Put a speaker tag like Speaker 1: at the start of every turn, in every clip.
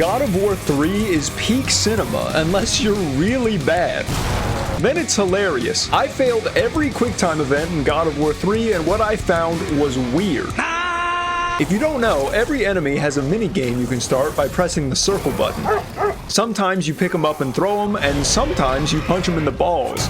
Speaker 1: God of War 3 is peak cinema unless you're really bad. Then it's hilarious. I failed every QuickTime event in God of War 3 and what I found was weird. If you don't know, every enemy has a minigame you can start by pressing the circle button. Sometimes you pick them up and throw them, and sometimes you punch them in the balls.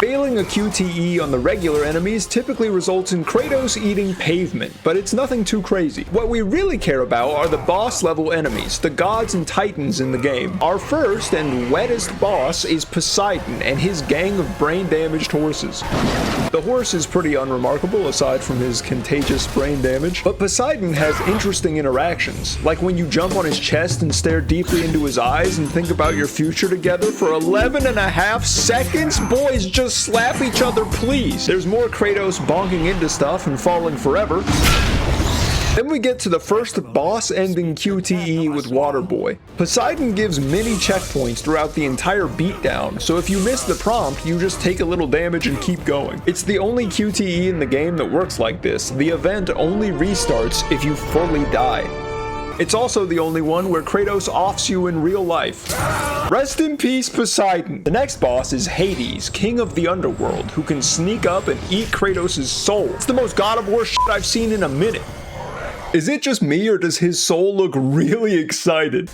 Speaker 1: Failing a QTE on the regular enemies typically results in Kratos eating pavement, but it's nothing too crazy. What we really care about are the boss level enemies, the gods and titans in the game. Our first and wettest boss is Poseidon and his gang of brain damaged horses. The horse is pretty unremarkable aside from his contagious brain damage, but Poseidon has interesting interactions, like when you jump on his chest and stare deeply into his eyes and think about your future together for 11.5 seconds. Boys, just slap each other, please. There's more Kratos bonking into stuff and falling forever. Then we get to the first boss-ending QTE with Waterboy. Poseidon gives many checkpoints throughout the entire beatdown, so if you miss the prompt, you just take a little damage and keep going. It's the only QTE in the game that works like this. The event only restarts if you fully die. It's also the only one where Kratos offs you in real life. Rest in peace, Poseidon. The next boss is Hades, king of the underworld, who can sneak up and eat Kratos' soul. It's the most God of War shit I've seen in a minute. Is it just me, or does his soul look really excited?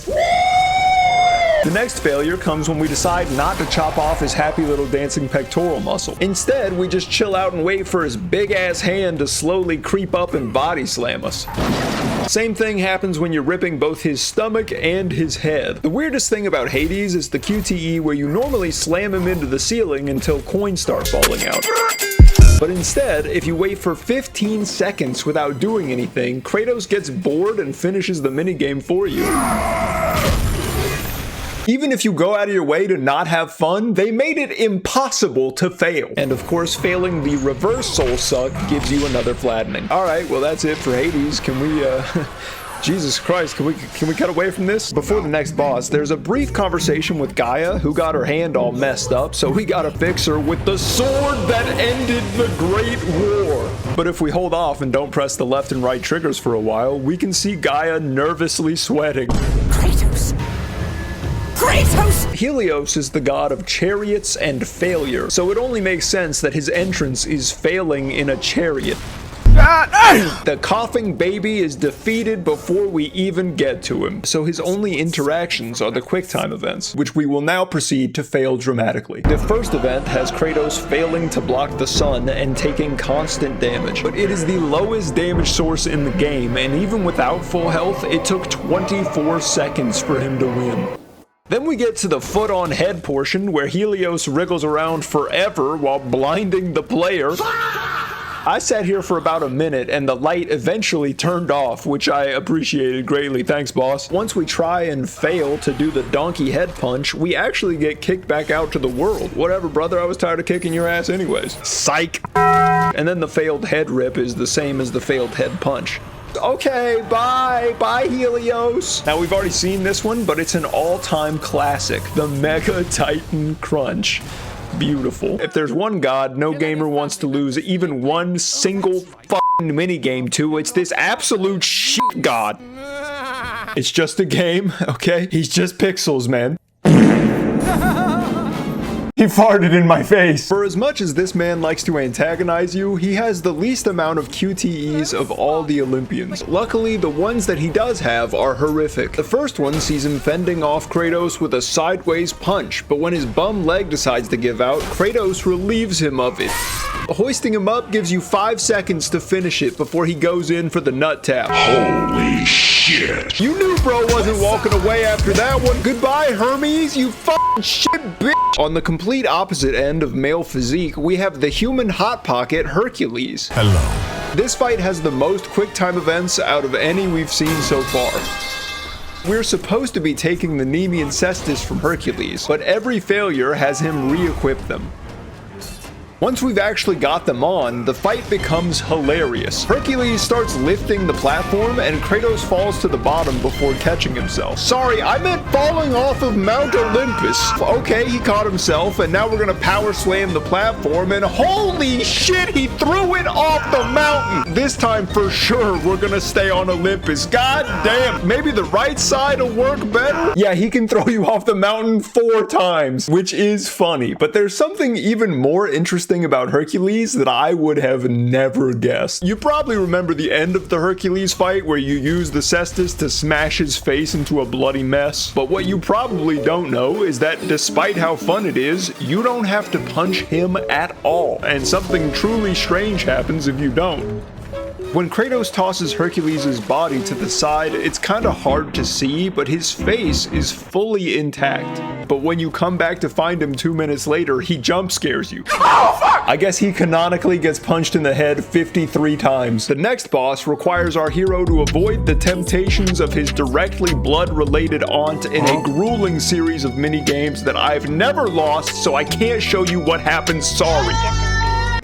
Speaker 1: The next failure comes when we decide not to chop off his happy little dancing pectoral muscle. Instead, we just chill out and wait for his big-ass hand to slowly creep up and body slam us. Same thing happens when you're ripping both his stomach and his head. The weirdest thing about Hades is the QTE where you normally slam him into the ceiling until coins start falling out. But instead, if you wait for 15 seconds without doing anything, Kratos gets bored and finishes the minigame for you. Even if you go out of your way to not have fun, they made it impossible to fail. And of course, failing the reverse soul suck gives you another flattening. Alright, well that's it for Hades. Can we, Jesus Christ, can we cut away from this? Before the next boss, there's a brief conversation with Gaia, who got her hand all messed up, so we gotta fix her with the sword that ended the Great War. But if we hold off and don't press the left and right triggers for a while, we can see Gaia nervously sweating.
Speaker 2: Kratos! Kratos!
Speaker 1: Helios is the god of chariots and failure, so it only makes sense that his entrance is failing in a chariot. The coughing baby is defeated before we even get to him, so his only interactions are the QuickTime events, which we will now proceed to fail dramatically. The first event has Kratos failing to block the sun and taking constant damage, but it is the lowest damage source in the game, and even without full health, it took 24 seconds for him to win. Then we get to the foot on head portion where Helios wriggles around forever while blinding the player. I sat here for about a minute and the light eventually turned off, which I appreciated greatly. Thanks, boss. Once we try and fail to do the donkey head punch, we actually get kicked back out to the world. Whatever, brother, I was tired of kicking your ass anyways. Psych. And then the failed head rip is the same as the failed head punch. Okay, bye Helios. Now we've already seen this one, but it's an all-time classic, the Mega Titan Crunch. Beautiful. If there's one god no gamer wants to lose even one single fucking minigame to, it's this absolute shit god. It's just a game, okay? He's just pixels, man. He farted in my face. For as much as this man likes to antagonize you, he has the least amount of QTEs of all the Olympians. Luckily, the ones that he does have are horrific. The first one sees him fending off Kratos with a sideways punch, but when his bum leg decides to give out, Kratos relieves him of it. Hoisting him up gives you 5 seconds to finish it before he goes in for the nut tap.
Speaker 3: Holy shit.
Speaker 1: You knew bro wasn't walking away after that one. Goodbye, Hermes, you fucking shit bitch. On the complete opposite end of male physique, we have the human hot pocket, Hercules.
Speaker 3: Hello.
Speaker 1: This fight has the most QuickTime events out of any we've seen so far. We're supposed to be taking the Nemean cestus from Hercules, but every failure has him re-equip them. Once we've actually got them on, the fight becomes hilarious. Hercules starts lifting the platform and Kratos falls to the bottom before catching himself. Sorry, I meant falling off of Mount Olympus. Okay, he caught himself and now we're gonna power slam the platform and holy shit, he threw it off the mountain. This time for sure we're gonna stay on Olympus. God damn, maybe the right side will work better? Yeah, he can throw you off the mountain 4 times, which is funny, but there's something even more interesting about Hercules that I would have never guessed. You probably remember the end of the Hercules fight where you use the cestus to smash his face into a bloody mess, but what you probably don't know is that despite how fun it is, you don't have to punch him at all, and something truly strange happens if you don't. When Kratos tosses Hercules' body to the side, it's kinda hard to see, but his face is fully intact. But when you come back to find him 2 minutes later, he jump scares you. Oh, fuck! I guess he canonically gets punched in the head 53 times. The next boss requires our hero to avoid the temptations of his directly blood-related aunt in a grueling series of mini-games that I've never lost, so I can't show you what happens, sorry.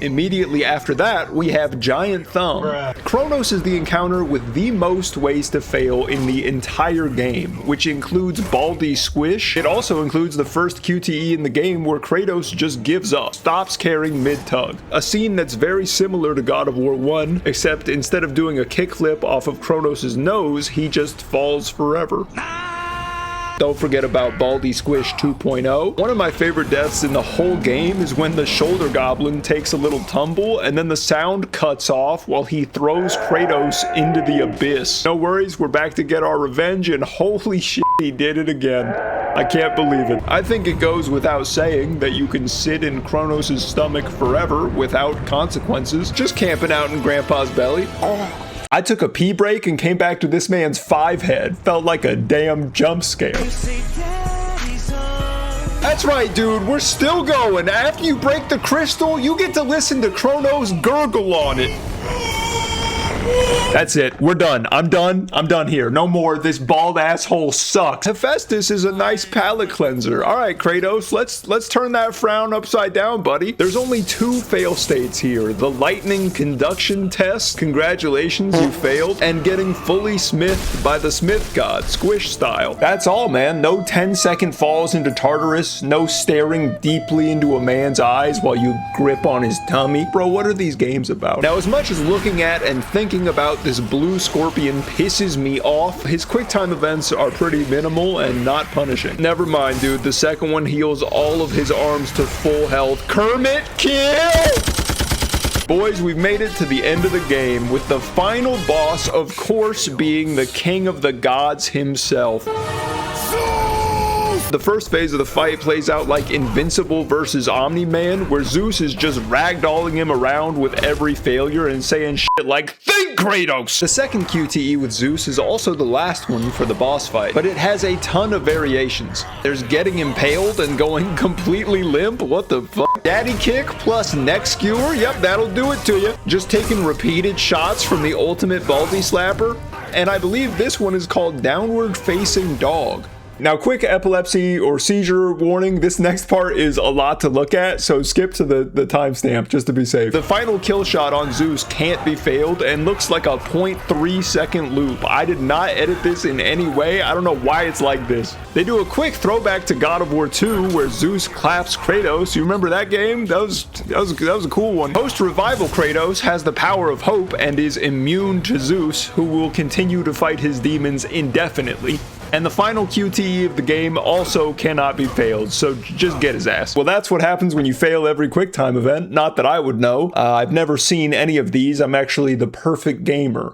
Speaker 1: Immediately after that, we have Giant Thumb. Kronos is the encounter with the most ways to fail in the entire game, which includes Baldy Squish. It also includes the first QTE in the game where Kratos just gives up, stops caring mid-tug. A scene that's very similar to God of War 1, except instead of doing a kickflip off of Kronos' nose, he just falls forever. Don't forget about Baldy Squish 2.0. One of my favorite deaths in the whole game is when the shoulder goblin takes a little tumble and then the sound cuts off while he throws Kratos into the abyss. No worries, we're back to get our revenge and holy shit, he did it again. I can't believe it. I think it goes without saying that you can sit in Kronos' stomach forever without consequences, just camping out in Grandpa's belly. I took a pee break and came back to this man's 5 head. Felt like a damn jump scare. That's right, dude. We're still going. After you break the crystal, you get to listen to Kronos gurgle on it. That's it. We're done. I'm done. I'm done here. No more. This bald asshole sucks. Hephaestus is a nice palate cleanser. All right, Kratos, let's turn that frown upside down, buddy. There's only 2 fail states here. The lightning conduction test. Congratulations, you failed. And getting fully smithed by the Smith God, Squish style. That's all, man. No 10-second falls into Tartarus. No staring deeply into a man's eyes while you grip on his tummy. Bro, what are these games about? Now, as much as looking at and thinking about this blue scorpion pisses me off, his quick time events are pretty minimal and not punishing. Never mind, dude. The second one heals all of his arms to full health. Kermit, kill! Boys, we've made it to the end of the game with the final boss, of course, being the king of the gods himself. The first phase of the fight plays out like Invincible versus Omni-Man, where Zeus is just ragdolling him around with every failure and saying shit like, "Think, Kratos!" The second QTE with Zeus is also the last one for the boss fight, but it has a ton of variations. There's getting impaled and going completely limp, what the fuck? Daddy kick plus neck skewer, yep, that'll do it to you. Just taking repeated shots from the ultimate Baldy slapper, and I believe this one is called Downward Facing Dog. Now, quick epilepsy or seizure warning, this next part is a lot to look at, so skip to the timestamp just to be safe. The final kill shot on Zeus can't be failed and looks like a 0.3 second loop. I did not edit this in any way. I don't know why it's like this. They do a quick throwback to God of War 2 where Zeus claps Kratos. You remember that game? That was a cool one. Post-revival Kratos has the power of hope and is immune to Zeus, who will continue to fight his demons indefinitely. And the final QTE of the game also cannot be failed, so just get his ass. Well, that's what happens when you fail every QuickTime event. Not that I would know. I've never seen any of these. I'm actually the perfect gamer.